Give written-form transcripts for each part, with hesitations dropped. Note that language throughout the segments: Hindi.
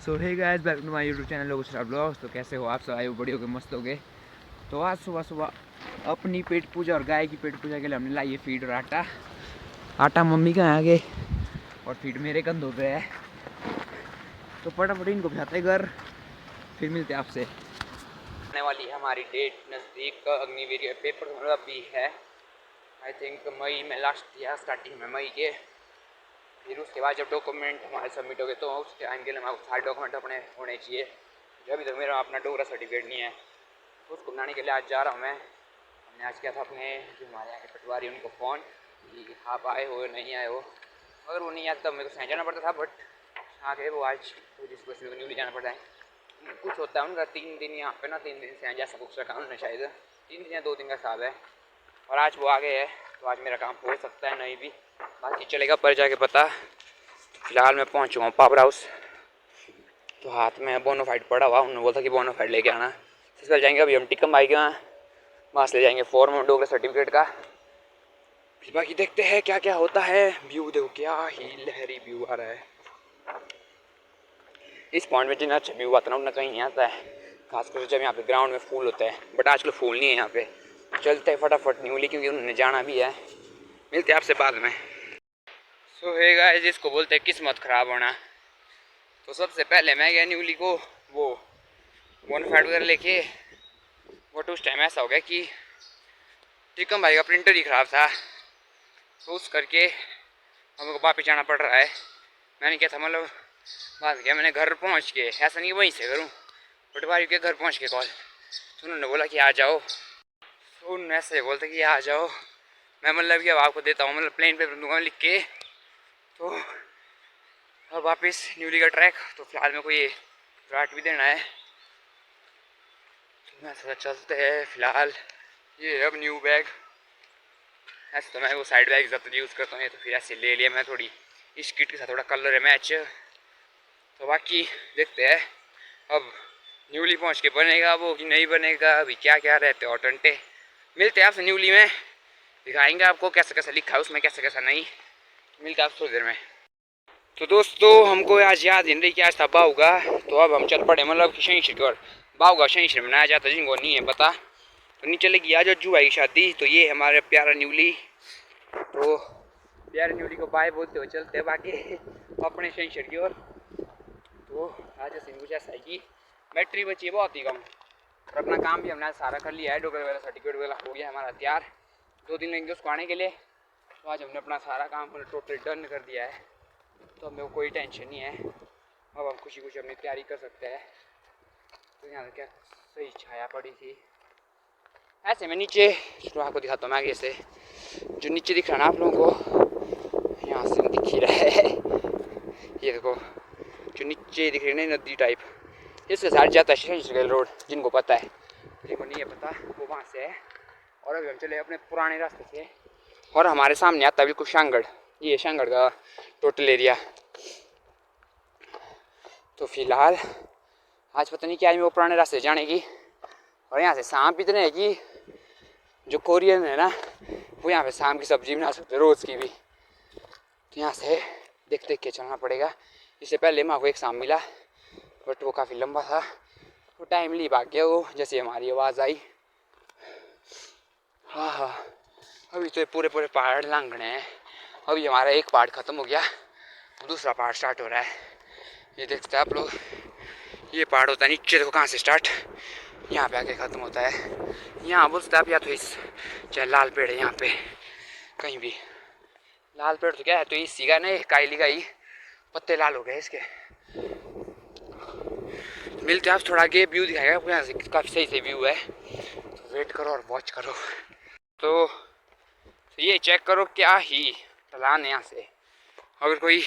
So hey guys, welcome to my YouTube channel लोगों ब्लॉग्स। तो कैसे हो आप सब? आए हो, बड़ी हो गए, मस्त हो गए। तो आज सुबह सुबह अपनी पेट पूजा और गाय की पेट पूजा के लिए हमने लाई है फीड और आटा। आटा मम्मी का आगे और फीड मेरे कंधों पे है। तो फटाफट इनको भिजाते हैं घर, फिर मिलते हैं आपसे। आने वाली है हमारी डेट नज़दीक, अग्निवीर पेपर मतलब भी है। आई थिंक मई में लास्ट या स्टार्टिंग में मई के। फिर उसके बाद जब डॉक्यूमेंट हमारे सबमिट हो गए तो उस टाइम के लिए हमारे सारे डॉक्यूमेंट अपने होने चाहिए। जो अभी तक मेरा अपना डोगरा सर्टिफिकेट नहीं है, तो उसको बनाने के लिए आज जा रहा हूँ मैं। हमने आज किया था अपने जो हमारे यहाँ के पटवारी उनको फ़ोन कि आप आए हो नहीं आए हो। अगर वो नहीं आया तब मेरे को सही जाना पड़ता था, बट आ गए वो आज। तो जिसको सिर्फ न्यूली जाना पड़ता है। कुछ होता है उनका 3 दिन यहाँ पे ना, 3 दिन से जैसा कुछ रखा उन्होंने शायद 3 दिन या 2 दिन का हिसाब है। और आज वो आ गए है, तो आज मेरा काम हो सकता है नहीं भी, बाकी चलेगा पर जाके पता। फिलहाल मैं पहुँच चुका हूँ पावर हाउस। तो हाथ में बोनोफाइड पड़ा हुआ, उन्होंने बोला कि बोनोफाइड लेके आना। इस बार जाएंगे, अभी हम टिकम बाइक वहाँ से ले जाएंगे फॉर्म डोगरा सर्टिफिकेट का। फिर बाकी देखते हैं क्या क्या होता है। व्यू देखो क्या ही लहरी व्यू आ रहा है इस पॉइंट में। जितना अच्छा व्यू आता है ना उतना कहीं नहीं आता है, खासकर जब यहाँ पे ग्राउंड में फूल होते हैं। बट आजकल फूल नहीं है यहाँ पे। चलते हैं फटाफट न्यूली, क्योंकि उन्होंने जाना भी है। मिलते हैं आपसे बाद में। सो हे गाइस, जिसको बोलते हैं किस्मत ख़राब होना। तो सबसे पहले मैं गया न्यूली को वो बोनफाइड वगैरह लेके। बट उस टाइम ऐसा हो गया कि टिकम भाई का प्रिंटर ही ख़राब था, तो उस करके हम को वापस जाना पड़ रहा है। मैंने क्या था मतलब बात किया मैंने घर पहुंच के, ऐसा नहीं वहीं से करूं, पटवारी के घर पहुंच के कॉल। तो उन्होंने बोला कि आ जाओ। तो उन्होंने ऐसे बोलते कि आ जाओ, मैं मतलब कि अब आपको देता हूँ, मतलब प्लेन पे दूँगा लिख के। तो अब वापस न्यूली का ट्रैक। तो फिलहाल मेरे को ये राट भी देना है, तो मैं सोचा चलते हैं। फिलहाल ये अब न्यू बैग, ऐसे तो मैं वो साइड बैग ज़्यादा यूज़ करता हूँ, तो फिर ऐसे ले लिया मैं। थोड़ी इस किट के साथ थोड़ा कलर है मैच। तो बाकी देखते हैं अब न्यूली पहुँच के बनेगा वो कि नहीं बनेगा। अभी क्या क्या रहते हैं और टंटे। मिलते हैं आपसे न्यूली में, दिखाएंगे आपको कैसा कैसा लिखा है उसमें, कैसा कैसा नहीं। मिलते हैं आप थोड़ी देर में। तो दोस्तों हमको आज याद ही नहीं कि आज था बाऊ का। तो अब हम चल पड़े मतलब कि शनि की ओर। बाऊ का शनि मनाया जाता है, जिनको नहीं है पता तो नहीं चलेगी। आज अज्जू भाई की शादी। तो ये हमारे प्यारा न्यूली। तो प्यारे न्यूली को बाय बोलते हुए चलते हैं बाकी अपने शनि की ओर। तो आज सीन कुछ ऐसा है कि बैटरी बची है बहुत ही कम, और अपना काम भी हमने सारा कर लिया है। डॉक्टर वगैरह सर्टिफिकेट वगैरह हो गया हमारा तैयार। 2 दिन लगेंगे उसको आने के लिए। तो आज हमने अपना सारा काम टोटल डन कर दिया है, तो हमें कोई टेंशन नहीं है। अब हम खुशी खुशी अपनी तैयारी कर सकते हैं। तो यहाँ क्या सही छाया पड़ी थी। ऐसे मैं नीचे आपको दिखाता हूँ मैं आगे से। जो नीचे दिख रहा है ना आप लोगों को, यहाँ से दिख ही रहा है। ये देखो जो नीचे दिख रही है ना नदी टाइप, इसके साथ जाता है शहर रोड। जिनको पता है, जिनको नहीं है पता वो वहाँ से है। और अभी हम चले अपने पुराने रास्ते से, और हमारे सामने आता है बिल्कुल शांगड़। ये शांगड़ का टोटल एरिया। तो फिलहाल आज पता नहीं क्या है वो पुराने रास्ते जाने की। और यहाँ से सांप इतने है कि जो कोरियन है ना वो यहाँ पे शाम की सब्जी बना सकते रोज़ की भी। तो यहाँ से देख देख के चलना पड़ेगा। इससे पहले मेरे को एक सांप मिला, बट वो काफ़ी लंबा था, वो टाइमली भाग गया वो जैसे हमारी आवाज़ आई। हाँ हाँ, अभी तो पूरे पूरे पहाड़ लांघने हैं। अभी हमारा एक पहाड़ ख़त्म हो गया, दूसरा पहाड़ स्टार्ट हो रहा है। ये देखते हैं आप लोग, ये पहाड़ होता है नीचे देखो कहाँ से स्टार्ट, यहाँ पे आके ख़त्म होता है। यहाँ बोलते आप या तो इस चाहे लाल पेड़ है यहाँ पे कहीं भी। लाल पेड़ तो क्या है, तो इसी का नहीं कायली का ही पत्ते लाल हो गए इसके। मिलते आप थोड़ा आगे, व्यू दिखाएगा आपको यहाँ से, काफ़ी सही से व्यू है। तो वेट करो और वॉच करो। तो ये चेक करो क्या ही ढलान है यहाँ से। अगर कोई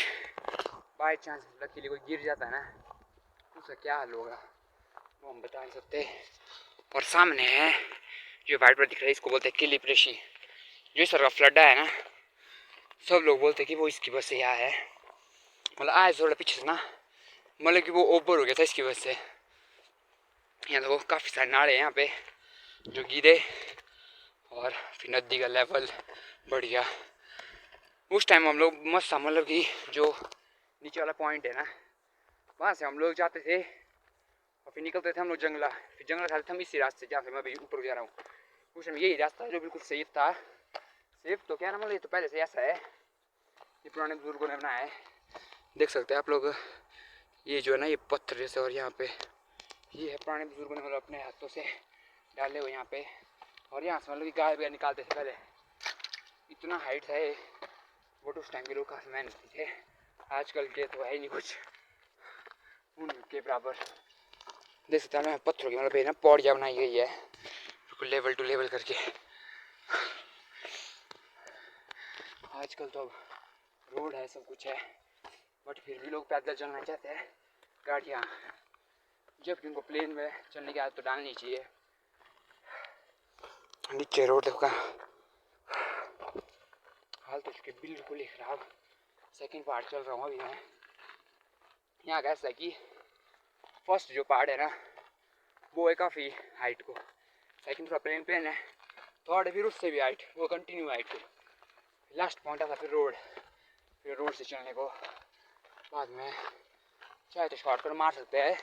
बाई चांस लकीली कोई गिर जाता है ना, उसका क्या हाल होगा वो हम बता नहीं सकते। और सामने है जो वाइट पर दिख रहा है, इसको बोलते हैं किली प्रेशी। जो सर का फ्लड है ना, सब लोग बोलते हैं कि वो इसकी वजह से यहाँ है। मतलब आए थोड़ा पीछे से ना, मतलब कि वो ओवर हो गया था इसकी वजह से। यहाँ देखो काफ़ी सारे नाले हैं यहाँ पे जो गिरे, और फिर नदी का लेवल बढ़ गया। उस टाइम हम लोग मस्त, मतलब कि जो नीचे वाला पॉइंट है ना वहाँ से हम लोग जाते थे और फिर निकलते थे हम लोग जंगला, फिर जंगला से हम इसी रास्ते जहाँ से मैं अभी ऊपर जा रहा हूँ, उस समय यही रास्ता है जो बिल्कुल सेफ था। सेफ तो क्या ना, मतलब ये तो पहले से ऐसा है, ये पुराने बुजुर्गों ने बनाया है, देख सकते हैं आप लोग। ये जो है ना, ये पत्थर जैसे, और यहाँ पे ये है पुराने बुजुर्गों ने मतलब अपने हाथों से डाले हुए यहाँ पे। और यहाँ से मतलब कि गाय वगैरह निकालते थे पहले, इतना हाइट है बट उस टाइम के लोग काफ़ी मेहनती थे। आजकल के तो है ही नहीं कुछ उनके बराबर। देख सकते हैं पत्थरों की मतलब ना पौड़ियाँ बनाई गई है बिल्कुल लेवल टू लेवल करके। आजकल तो अब रोड है, सब कुछ है, बट फिर भी लोग पैदल चलना चाहते हैं, गाड़ियाँ, जबकि उनको प्लेन में चलने की आदत तो डालनी चाहिए। नीचे रोड देखो, हाल तो उसके बिल्कुल ही खराब। सेकंड पार्ट चल रहा हूँ अभी मैं। यहाँ का ऐसा है कि फर्स्ट जो पार्ट है ना वो है काफ़ी हाइट को, सेकंड थोड़ा प्लेन प्लेन है, थर्ड फिर उससे भी हाइट, वो कंटिन्यू हाइट को, लास्ट पॉइंट आता फिर रोड, फिर रोड से चलने को बाद में चाहे तो शॉर्टकट मार सकते हैं,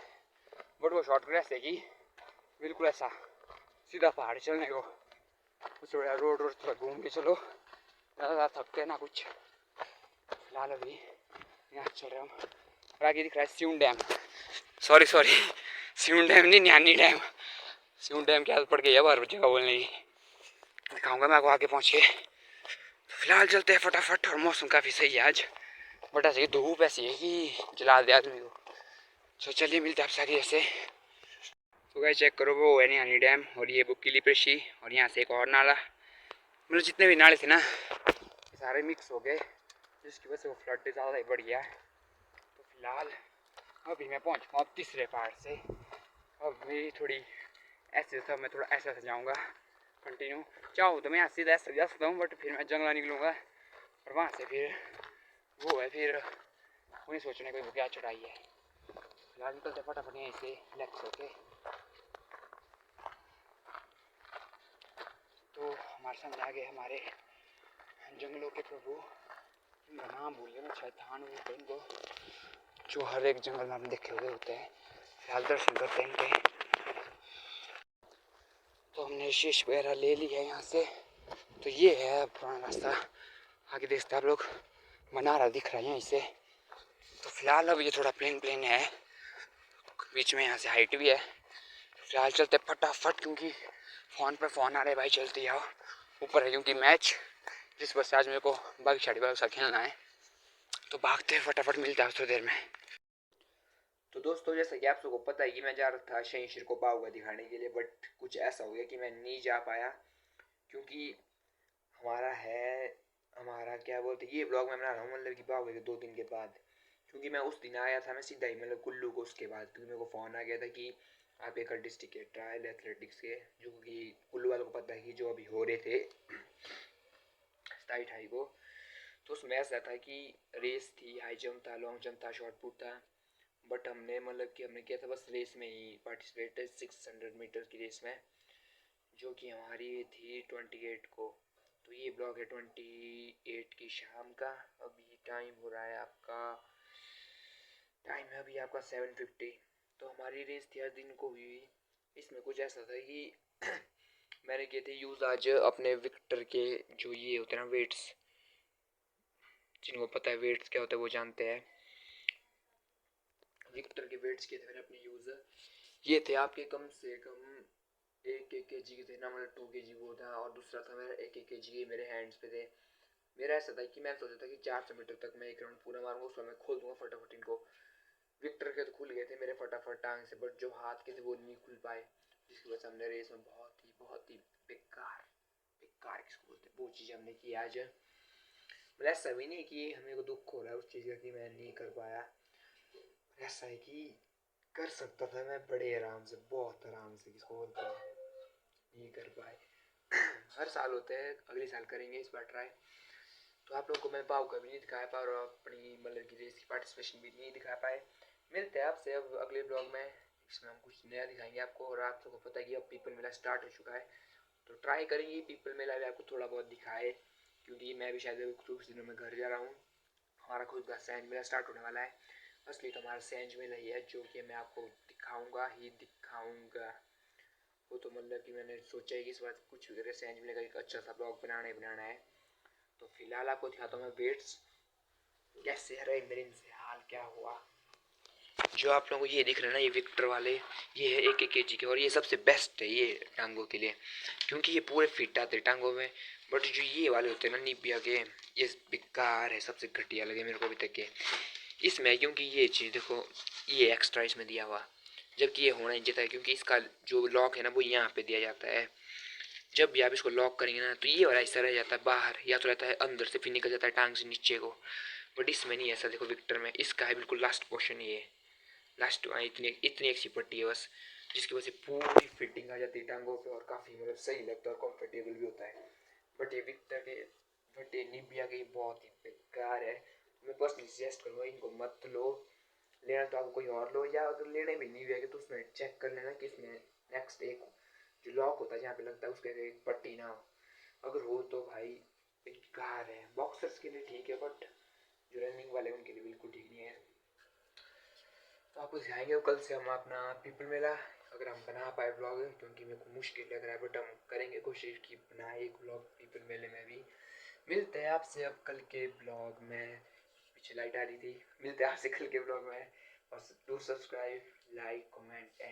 बट वो शॉर्टकट ऐसे कि बिल्कुल ऐसा सीधा पहाड़ चलने को, उस रोड रोड थोड़ा घूम के चलो, ज़्यादा थकते ना कुछ। फिलहाल अभी यहाँ चल रहे हम, और आगे दिख रहा है सिउन डैम, सॉरी सिउन डैम नहीं, न्यानी डैम। सिउन डैम की आदत पड़ गई है बार जगह बोलने की, दिखाऊंगा मैं आपको आगे पहुँच के। फिलहाल चलते हैं फटाफट, और मौसम काफ़ी सही है आज, बट ऐसे धूप ऐसी है कि जला दे आदमी को। तो चलिए मिलते हैं आपसे आगे जैसे। तो गाइस चेक करो, वो है न्यानी डैम, और ये बुकीली प्रेशी, और यहाँ से एक और नाला, मतलब जितने भी नाले थे ना सारे मिक्स हो गए, जिसकी वजह से वो फ्लड ज़्यादा ही बढ़ गया। तो फिलहाल अभी मैं पहुँच चुका हूँ तीसरे पहाड़ से। अब मेरी थोड़ी ऐसे तो मैं थोड़ा ऐसा से जाऊँगा कंटिन्यू, चाहूँ तो मैं यहाँ सीधा ऐसे जा सकता हूँ, बट फिर मैं जंगला निकलूँगा और वहाँ से फिर वो है, फिर उन्हें सोचने को क्या चढ़ाई है। फिलहाल निकलते फटाफट यहीं से रिलैक्स होके। तो हमारे सामने आ गए हमारे जंगलों के प्रभु, इनका नाम भूल गया मैं, शायद थान बोलते हैं इनको, जो हर एक जंगल में आपने देखे हुए होते हैं। फिलहाल दर्शन करते हैं इनके। तो हमने शीश वगैरह ले ली है यहाँ से। तो ये है पुराना रास्ता, आगे देखते आप लोग मनारा दिख रहा है यहीं से। तो फिलहाल अब ये थोड़ा प्लेन प्लेन है, बीच में यहाँ से हाइट भी है। फिलहाल चलते फटाफट, क्योंकि फ़ोन पे फ़ोन आ रहे भाई, चलती आओ ऊपर है क्योंकि मैच, जिस वजह से आज मेरे को भाग्यशाली बाग सा खेलना है। तो भागते हैं फटाफट, मिलता है थोड़ी देर में। तो दोस्तों जैसा कि आप सबको पता है कि मैं जा रहा था शहीर को बाहुगा दिखाने के लिए, बट कुछ ऐसा हो गया कि मैं नहीं जा पाया, क्योंकि हमारा क्या बोलते ये ब्लॉग मैं बना रहा हूँ मतलब कि बाहुगा के 2 दिन के बाद, क्योंकि मैं उस दिन आया था मैं सीधा ही मतलब कुल्लू को उसके बाद, क्योंकि मेरे को फ़ोन आ गया था कि आप एक डिस्ट्रिक्ट के ट्रायल एथलेटिक्स के, जो कि कुल्लू वालों को पता है कि जो अभी हो रहे थे 27 को, तो उसमें ऐसा था कि रेस थी, हाई जंप था, लॉन्ग जंप था, शॉर्ट पुट था, बट हमने मतलब कि हमने किया था बस रेस में ही पार्टिसिपेट, 600 मीटर की रेस में, जो कि हमारी थी 28 को। तो ये ब्लॉग है 28 की शाम का, अभी टाइम हो रहा है आपका, टाइम है अभी आपका 7:50। तो हमारी रेस थी हर दिन को हुई। इसमें कुछ ऐसा था कि मैंने किए थे यूज़ आज अपने विक्टर के, जो ये होते हैं ना वेट्स, जिनको पता है वेट्स क्या होता है वो जानते हैं, विक्टर के वेट्स किए थे मैंने अपने यूज़। ये थे आपके कम से कम 1 kg के थे ना, मतलब 2 kg वो था, और दूसरा था मेरा 1 kg मेरे हैंड्स पे थे। मेरा ऐसा था कि मैं सोचा था कि 400 मीटर तक मैं एक राउंड पूरा मारूंगा, उसमें मैं खोल दूंगा फटाफट इनको। विक्टर के तो खुल गए थे मेरे फटाफट टांग से, बट जो हाथ के थे वो नहीं खुल पाए, जिसकी वजह से हमने रेस में बहुत ही बेकार बेकार किसको बोलते वो चीज़ हमने की आज। मतलब ऐसा भी नहीं कि हमें को दुख हो रहा है उस चीज़ का कि मैं नहीं कर पाया, ऐसा है कि कर सकता था मैं बड़े आराम से, बहुत आराम से, किसको बोलते हैं, नहीं कर पाए। हर साल होते हैं, अगले साल करेंगे इस बार ट्राई। तो आप लोगों को मैं पाव का भी नहीं दिखा पाया, और अपनी मतलब की रेस की पार्टिसिपेशन भी नहीं दिखा पाए। मिलते हैं आपसे अब अगले ब्लॉग में, इसमें हम कुछ नया दिखाएंगे आपको। और आप सबको पता है कि अब पीपल मेला स्टार्ट हो चुका है, तो ट्राई करेंगे पीपल मेला भी आपको थोड़ा बहुत दिखाए, क्योंकि मैं भी शायद कुछ दिनों में घर जा रहा हूँ, हमारा खुद का सैंड मेला स्टार्ट होने वाला है। असली तो हमारा सैंज मिल ही है, जो कि मैं आपको दिखाऊंगा ही दिखाऊंगा। वो तो मतलब कि मैंने सोचा है कि इस बार कुछ भी करके सैंज मिलेगा, एक अच्छा सा ब्लॉग बनाना है। तो फिलहाल आपको दिखाता हूँ मैं वेट्स कैसे रहे मेरे, इनसे हाल क्या हुआ। जो आप लोगों को ये दिख रहा है ना, ये विक्टर वाले, ये है 1 kg के, और ये सबसे बेस्ट है ये टांगों के लिए, क्योंकि ये पूरे फिट आते हैं टांगों में। बट जो ये वाले होते हैं ना निबिया के, ये बेकार है, सबसे घटिया लगे मेरे को अभी तक के इसमें, क्योंकि ये चीज़ देखो, ये एक्स्ट्रा इसमें दिया हुआ, जबकि ये होना ही चाहिए था, क्योंकि इसका जो लॉक है ना वो यहाँ पे दिया जाता है। जब भी आप इसको लॉक करेंगे ना तो ये वाला हिस्सा रह जाता है बाहर, या तो रहता है अंदर से, फिर निकल जाता है टांग से नीचे को। बट इसमें नहीं ऐसा, देखो विक्टर में इसका है बिल्कुल लास्ट पोर्शन, ये लास्ट इतनी इतनी एक सी पट्टी है बस, जिसकी वजह से पूरी फिटिंग आ जाती है टांगों पे, और काफ़ी मतलब सही लगता है और कंफर्टेबल भी होता है। बट ये विक्टर के, बट ये निबिया के बहुत ही बेकार है। मैं पर्सनली सजेस्ट करूँगा इनको मत लो, लेना तो आप कोई और लो, या अगर लेने भी नहीं हुए तो उसमें चेक कर लेना कि इसमें नेक्स्ट एक जो लॉक होता है जहाँ पे लगता है उसके एक पट्टी ना हो, अगर हो तो भाई बेकार है। बॉक्सर्स के लिए ठीक है, बट जो रनिंग वाले उनके लिए बिल्कुल ठीक नहीं है। तो आपको दिखाएंगे कल से हम अपना पीपल मेला, अगर हम बना पाए ब्लॉग, क्योंकि मेरे को मुश्किल लग रहा है, बट हम करेंगे कोशिश कि बनाए एक ब्लॉग पीपल मेले में भी। मिलते हैं आपसे अब कल के ब्लॉग में, पीछे लाइट आ रही थी, मिलते हैं आपसे कल के ब्लॉग में, और do subscribe, like, comment and